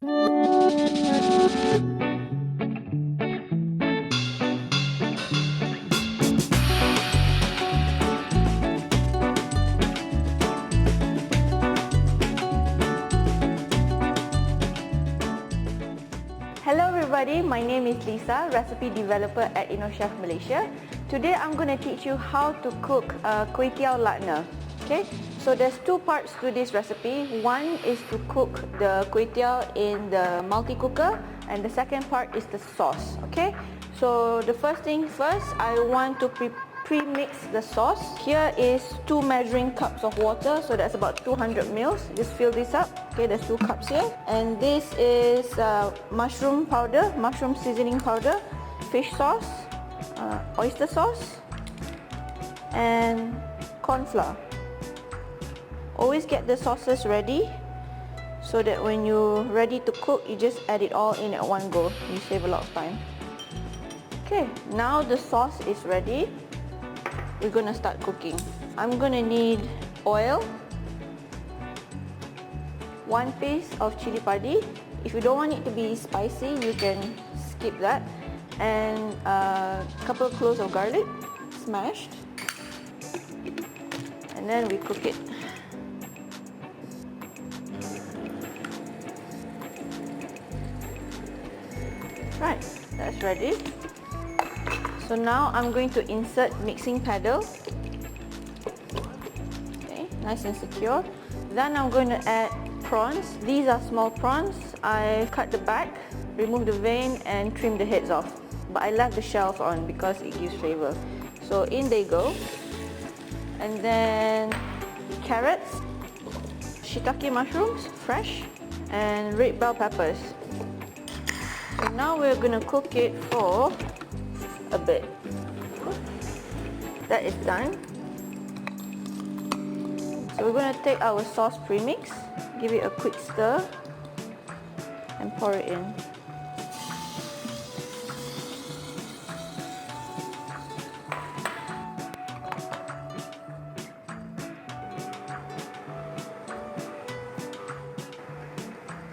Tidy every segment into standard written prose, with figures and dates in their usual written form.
Hello everybody, my name is Lisa, recipe developer at InnoChef Malaysia. Today I'm going to teach you how to cook Kuay Teow Ladna. Okay, so there's two parts to this recipe. One is to cook the Kuay Teow in the multi-cooker, and the second part is the sauce. Okay, so the first thing first, I want to pre-mix the sauce. Here is 2 measuring cups of water, so that's about 200 ml. Just fill this up. Okay, there's 2 cups here. And this is mushroom powder, mushroom seasoning powder, fish sauce, oyster sauce, and corn flour. Always get the sauces ready so that when you're ready to cook, you just add it all in at one go. You save a lot of time. Okay, now the sauce is ready. We're going to start cooking. I'm going to need oil, 1 piece of chili padi. If you don't want it to be spicy, you can skip that. And a couple of cloves of garlic, smashed. And then we cook it. Right, that's ready. So now I'm going to insert mixing paddle. Okay, nice and secure. Then I'm going to add prawns. These are small prawns. I cut the back, remove the vein and trim the heads off. But I left the shells on because it gives flavor. So in they go. And then carrots, shiitake mushrooms, fresh, and red bell peppers. So now we're going to cook it for a bit. That is done. So we're going to take our sauce premix, give it a quick stir, and pour it in.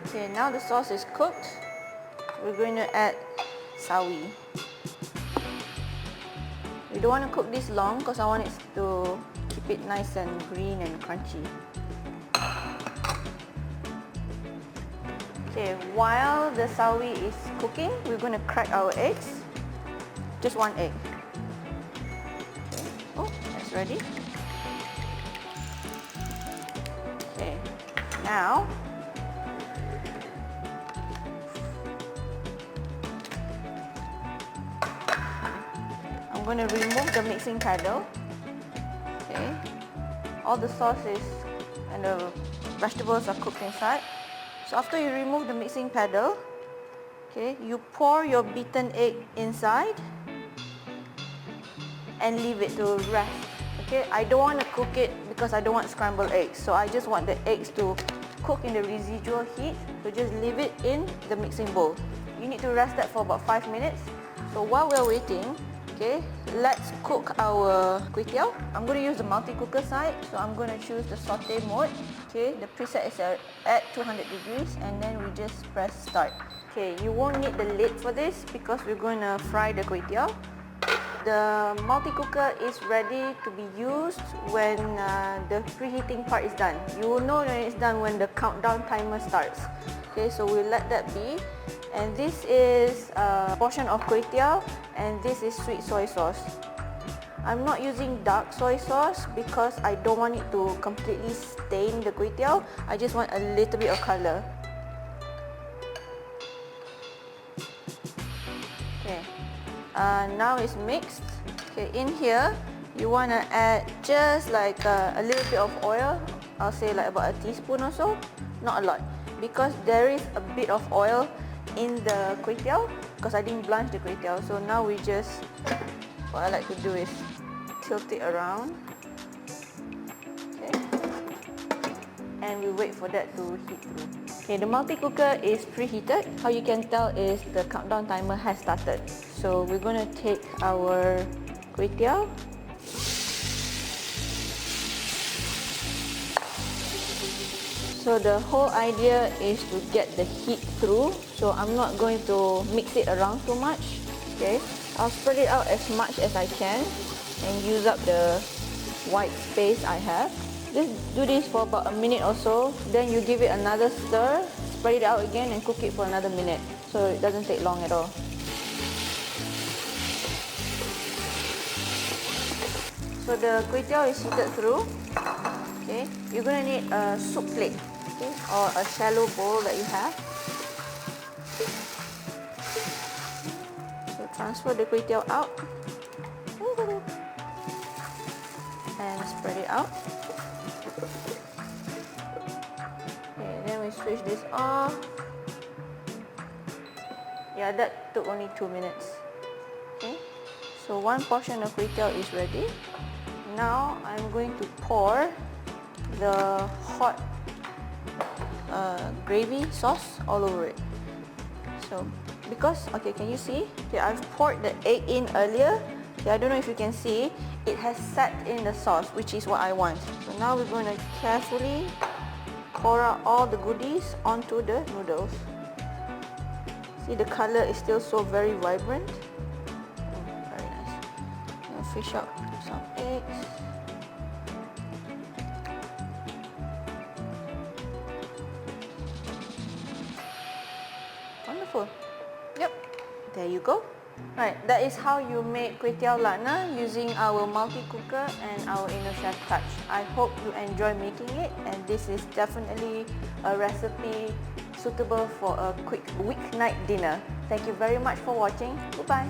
Okay, now the sauce is cooked. We're going to add sawi. We don't want to cook this long because I want it to keep it nice and green and crunchy. Okay, while the sawi is cooking, we're going to crack our eggs. Just 1 egg. Okay. Oh, that's ready. Okay, now I'm going to remove the mixing paddle. Okay, all the sauce is and the vegetables are cooked inside. So after you remove the mixing paddle, okay, you pour your beaten egg inside and leave it to rest. Okay, I don't want to cook it because I don't want scrambled eggs. So I just want the eggs to cook in the residual heat. So just leave it in the mixing bowl. You need to rest that for about 5 minutes. So while we're waiting, okay, let's cook our Kuay Teow. I'm going to use the multi-cooker side, so I'm going to choose the saute mode. Okay, the preset is at 200 degrees, and then we just press start. Okay, you won't need the lid for this because we're going to fry the Kuay Teow. The multi-cooker is ready to be used when the preheating part is done. You will know when it's done when the countdown timer starts. Okay, so we'll let that be. And this is a portion of Kuay Teow, and this is sweet soy sauce. I'm not using dark soy sauce because I don't want it to completely stain the Kuay Teow. I just want a little bit of color. Okay, now it's mixed. Okay, in here you want to add just like a little bit of oil. I'll say like about a teaspoon or so, not a lot, because there is a bit of oil in the Kuay Teow because I didn't blanch the Kuay Teow. So now we just, what I like to do is tilt it around. Okay, and we wait for that to heat through. Okay, the multi-cooker is preheated. How you can tell is the countdown timer has started. So we're going to take our Kuay Teow. So the whole idea is to get the heat through. So I'm not going to mix it around too much. Okay, I'll spread it out as much as I can and use up the white space I have. Just do this for about a minute or so. Then you give it another stir, spread it out again and cook it for another minute. So it doesn't take long at all. So the Kuay Teow is heated through. Okay, you're gonna need a soup plate, okay, or a shallow bowl that you have. So transfer the Kuay Teow out and spread it out. Okay, then we switch this off. Yeah, that took only 2 minutes. Okay, so one portion of Kuay Teow is ready. Now I'm going to pour the hot gravy sauce all over it. So because, okay, can you see? Okay, I've poured the egg in earlier. Okay, I don't know if you can see, it has sat in the sauce, which is what I want. So now we're going to carefully pour out all the goodies onto the noodles. See, the color is still so very vibrant. Very nice. Now fish out some eggs. Wonderful. Yep, there you go. Right, that is how you make Kuay Teow Ladna using our multi-cooker and our InnoChef Touch. I hope you enjoy making it, and this is definitely a recipe suitable for a quick weeknight dinner. Thank you very much for watching. Goodbye.